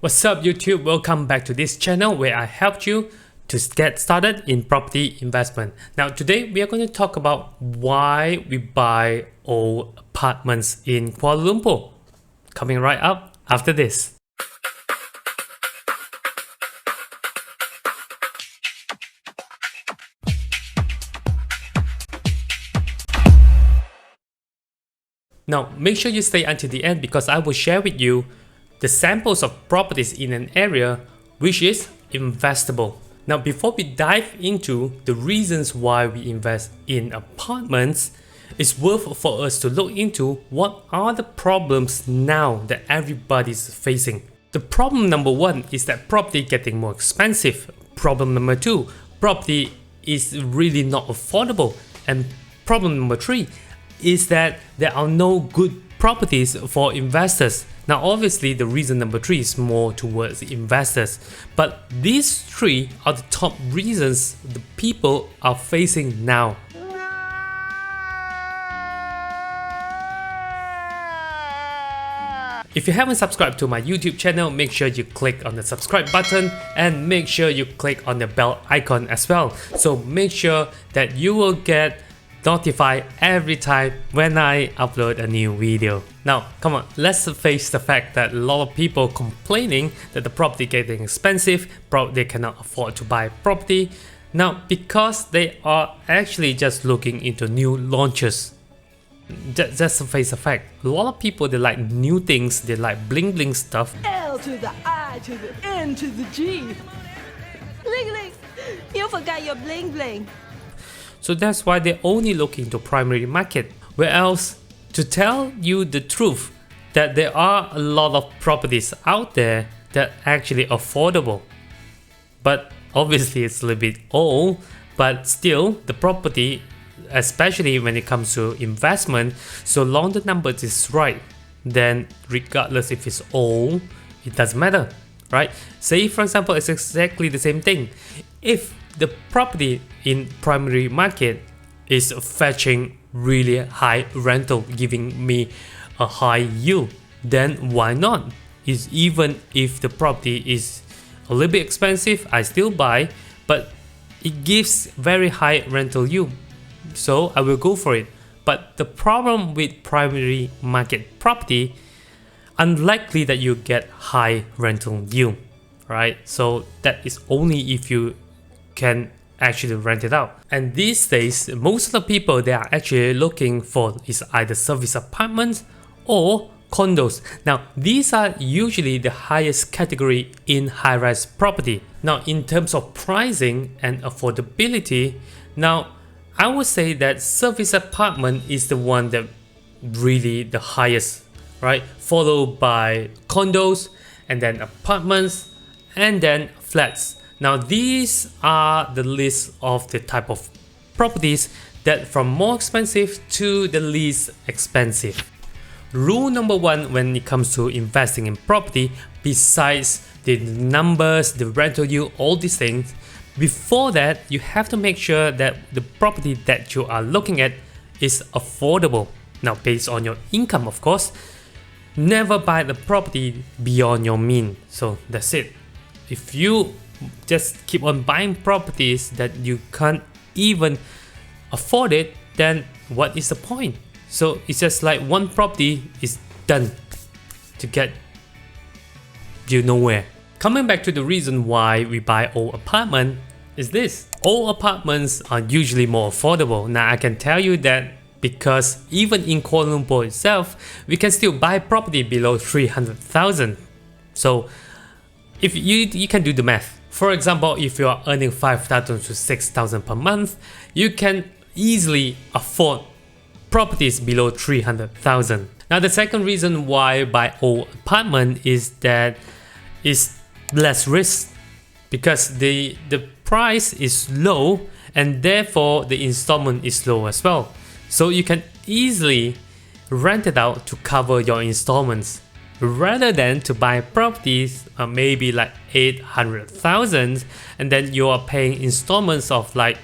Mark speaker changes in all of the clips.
Speaker 1: What's up YouTube? Welcome back to this channel where I helped you to get started in property investment. Now today we are going to talk about why we buy old apartments in Kuala Lumpur. Coming right up after this. Now make sure you stay until the end because I will share with you the samples of properties in an area which is investable. Now before we dive into the reasons why we invest in apartments, it's worth for us to look into what are the problems now that everybody's facing. The problem number one is that property getting more expensive. Problem number two, property is really not affordable. And problem number three is that there are no good properties for investors. Now obviously the reason number three is more towards investors, but these three are the top reasons the people are facing now. If you haven't subscribed to my YouTube channel, make sure you click on the subscribe button and make sure you click on the bell icon as well. So make sure that you will get notified every time when I upload a new video. Now come on, let's face the fact that a lot of people complaining that the property getting expensive, they cannot afford to buy property. Now because they are actually just looking into new launches. Just to face the fact, a lot of people, they like new things, they like bling bling stuff.
Speaker 2: L to the I to the N to the G. Bling bling, you forgot your bling bling.
Speaker 1: So that's why they're only looking to primary market. Where else, to tell you the truth, that there are a lot of properties out there that actually affordable. But obviously it's a little bit old, but still the property, especially when it comes to investment, so long the numbers is right, then regardless if it's old, it doesn't matter, right? Say for example, it's exactly the same thing. If the property in primary market is fetching really high rental, giving me a high yield, then why not? Is even if the property is a little bit expensive, I still buy, but it gives very high rental yield, so I will go for it. But the problem with primary market property, unlikely that you get high rental yield, right? So that is only if you can actually rent it out. And these days, most of the people they are actually looking for is either service apartments or condos. Now these are usually the highest category in high-rise property. Now in terms of pricing and affordability, now I would say that service apartment is the one that really the highest, right? Followed by condos and then apartments and then flats. Now these are the list of the type of properties that from more expensive to the least expensive. Rule number one when it comes to investing in property, besides the numbers, the rental yield, all these things, before that you have to make sure that the property that you are looking at is affordable. Now based on your income, of course, never buy the property beyond your means. So that's it. If you just keep on buying properties that you can't even afford it, then what is the point? So it's just like one property is done to get you nowhere. Coming back to the reason why we buy old apartment is this. Old apartments are usually more affordable. Now I can tell you that because even in Kuala Lumpur itself, we can still buy property below 300,000. So if you can do the math. For example, if you are earning 5,000 to 6,000 per month, you can easily afford properties below 300,000. Now the second reason why buy old apartment is that it's less risk because the price is low and therefore the installment is low as well. So you can easily rent it out to cover your installments, rather than to buy properties maybe like 800,000 and then you are paying installments of like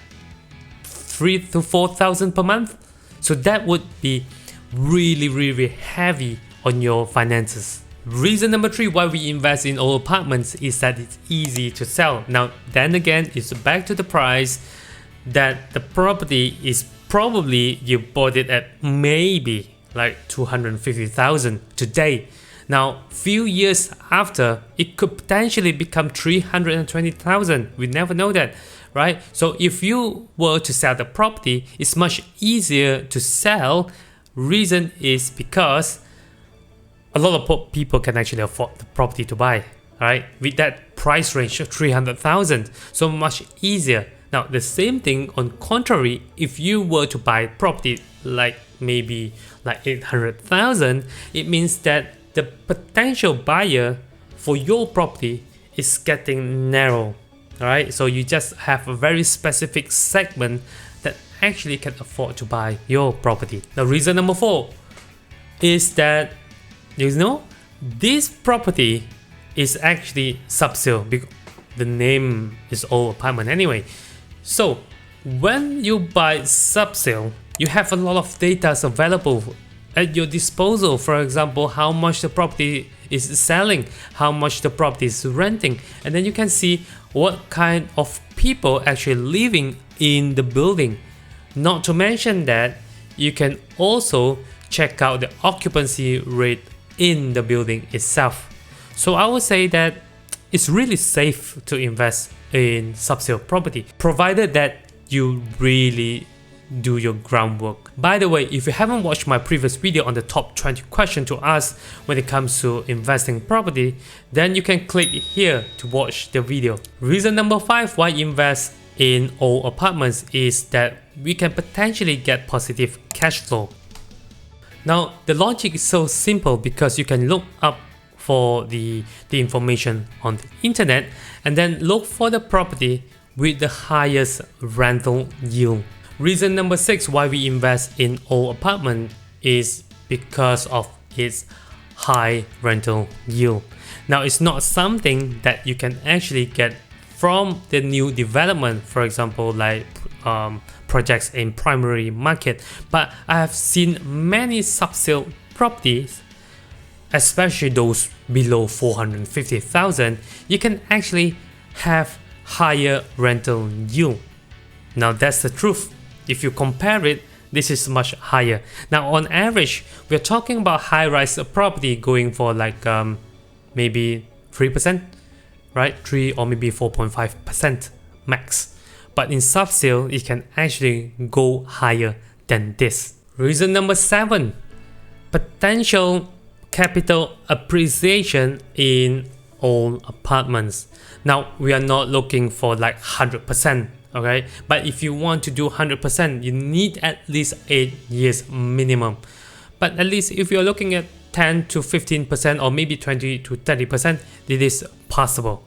Speaker 1: 3,000 to 4,000 per month. So that would be really heavy on your finances. Reason number 3 why we invest in old apartments is that it's easy to sell. Now then again, it's back to the price that the property is probably you bought it at maybe like 250,000 today. Now few years after it could potentially become 320,000. We never know that, right? So if you were to sell the property, it's much easier to sell. Reason is because a lot of people can actually afford the property to buy, right? With that price range of 300,000, so much easier. Now the same thing on contrary, if you were to buy property like maybe like 800,000, it means that the potential buyer for your property is getting narrow, right? So you just have a very specific segment that actually can afford to buy your property. Now reason number 4 is that this property is actually subsale because the name is old apartment anyway. So when you buy subsale, you have a lot of data available at your disposal. For example, how much the property is selling, how much the property is renting, and then you can see what kind of people actually living in the building. Not to mention that you can also check out the occupancy rate in the building itself. So I would say that it's really safe to invest in subsale property, provided that you really do your groundwork. By the way, if you haven't watched my previous video on the top 20 questions to ask when it comes to investing property, then you can click here to watch the video. Reason number 5 why invest in old apartments is that we can potentially get positive cash flow. Now the logic is so simple because you can look up for the information on the internet and then look for the property with the highest rental yield. Reason number 6 why we invest in old apartment is because of its high rental yield. Now it's not something that you can actually get from the new development, for example like projects in primary market, but I have seen many subsale properties, especially those below 450,000, you can actually have higher rental yield. Now that's the truth. If you compare it, this is much higher. Now on average, we're talking about high-rise property going for like maybe 3%, right? 3 or maybe 4.5% max. But in subsale, it can actually go higher than this. Reason number 7, potential capital appreciation in old apartments. Now we are not looking for like 100%, okay? But if you want to do 100%, you need at least 8 years minimum. But at least if you're looking at 10 to 15% or maybe 20 to 30%, it is possible.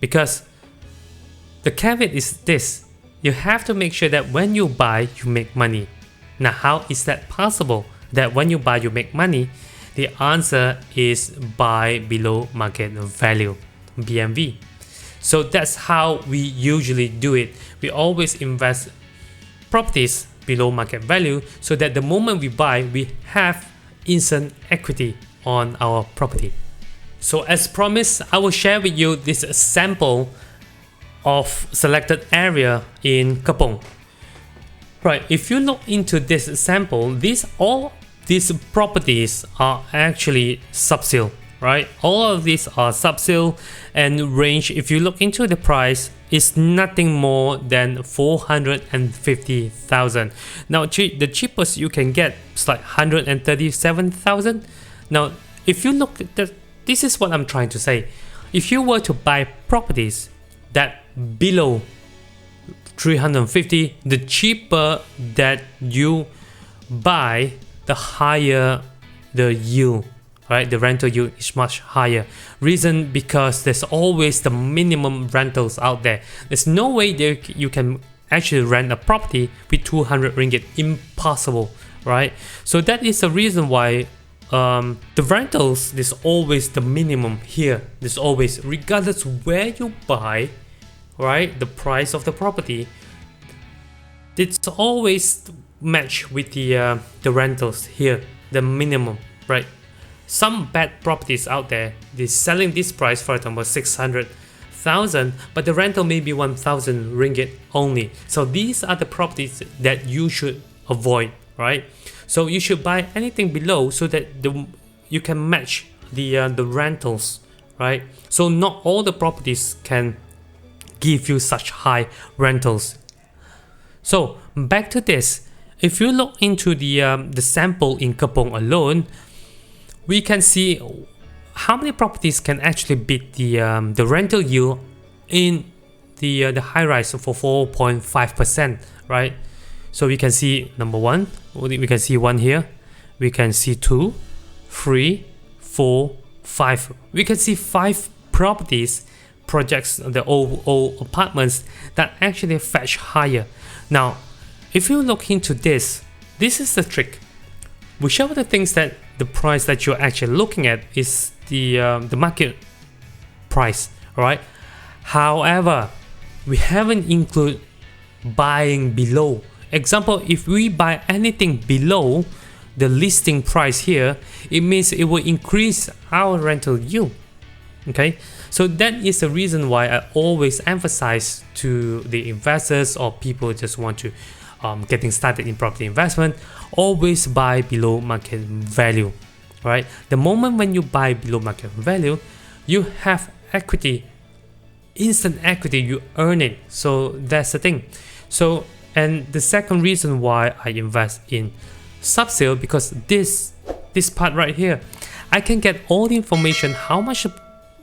Speaker 1: Because the caveat is this: you have to make sure that when you buy, you make money. Now, how is that possible? That when you buy, you make money? The answer is buy below market value, BMV. So that's how we usually do it. We always invest properties below market value so that the moment we buy, we have instant equity on our property. So as promised, I will share with you this sample of selected area in Kapong. Right, if you look into this sample, all these properties are actually subsale, right? All of these are subsale and range, if you look into the price, is nothing more than 450,000. Now the cheapest you can get is like 137,000. Now if you look at that, this is what I'm trying to say. If you were to buy properties that below 350, the cheaper that you buy, the higher the yield, right? The rental yield is much higher. Reason because there's always the minimum rentals out there. There's no way that you can actually rent a property with 200 ringgit. Impossible, right? So that is the reason why the rentals, there's always the minimum here. There's always, regardless where you buy, right, the price of the property, it's always matched with the rentals here, the minimum, right? some bad properties out there, they're selling this price, for example 600,000, but the rental may be 1,000 ringgit only. So these are the properties that you should avoid, right? So you should buy anything below so that you can match the rentals, right? So not all the properties can give you such high rentals. So back to this, if you look into the sample in Kepong alone, we can see how many properties can actually beat the rental yield in the high rise for 4.5%, right? So we can see number 1, we can see 1 here, we can see 2, 3, 4, 5. We can see 5 properties, projects, the old apartments that actually fetch higher. Now, if you look into this is the trick. Whichever the things that the price that you're actually looking at is the market price, right? However, we haven't included buying below. Example, if we buy anything below the listing price here, it means it will increase our rental yield. Okay, so that is the reason why I always emphasize to the investors or people who just want to getting started in property investment, always buy below market value, right? The moment when you buy below market value, you have equity, instant equity, you earn it. So that's the thing. So, and the second reason why I invest in sub-sale, because this part right here, I can get all the information how much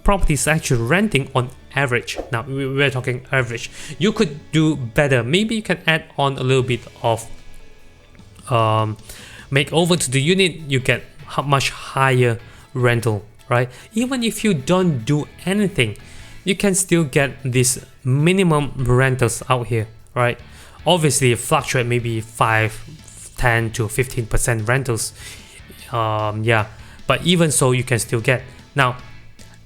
Speaker 1: property is actually renting on average. Now we're talking average. You could do better. Maybe you can add on a little bit of makeover to the unit. You get much higher rental, right? Even if you don't do anything, you can still get this minimum rentals out here, right? Obviously, it fluctuate maybe 5, 10 to 15% rentals. Yeah, but even so, you can still get. Now,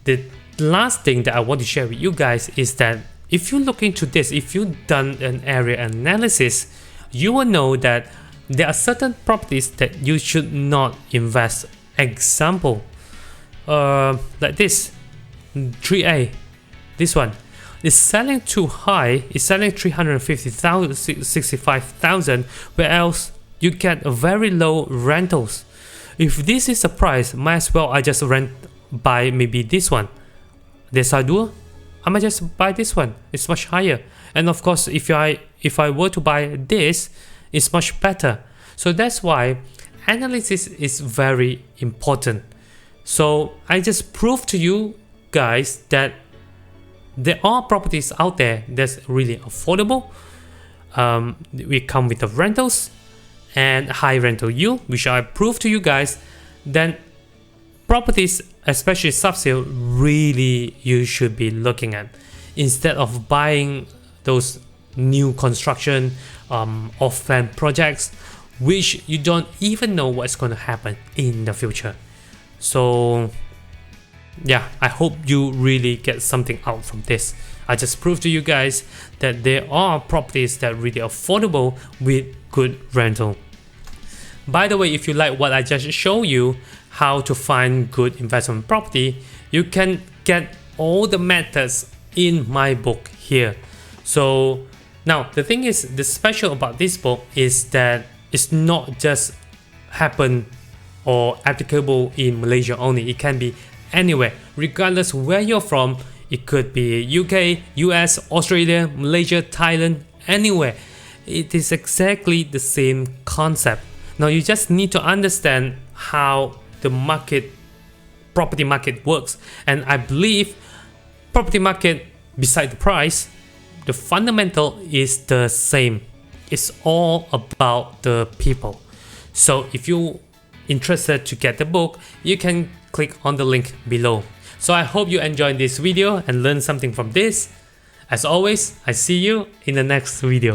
Speaker 1: the last thing that I want to share with you guys is that if you look into this, if you've done an area analysis, you will know that there are certain properties that you should not invest. Example, like this 3A, this one is selling too high, it's selling 350,000, 65,000, where else you get a very low rentals. If this is the price, might as well I just buy maybe this one. Desa 2, I might just buy this one. It's much higher. And of course, if I were to buy this, it's much better. So that's why analysis is very important. So I just proved to you guys that there are properties out there that's really affordable. We come with the rentals and high rental yield, which I proved to you guys. Then properties, especially sub-sale, really you should be looking at instead of buying those new construction off-plan projects, which you don't even know what's going to happen in the future. So yeah, I hope you really get something out from this. I just proved to you guys that there are properties that are really affordable with good rental. By the way, if you like what I just showed you, how to find good investment property, you can get all the methods in my book here. So now the thing is, the special about this book is that it's not just happen or applicable in Malaysia only. It can be anywhere, regardless where you're from. It could be UK, US, Australia, Malaysia, Thailand, anywhere. It is exactly the same concept. Now you just need to understand how the property market works. And I believe property market, beside the price, the fundamental is the same. It's all about the people. So if you're interested to get the book, you can click on the link below. So I hope you enjoyed this video and learned something from this. As always, I see you in the next video.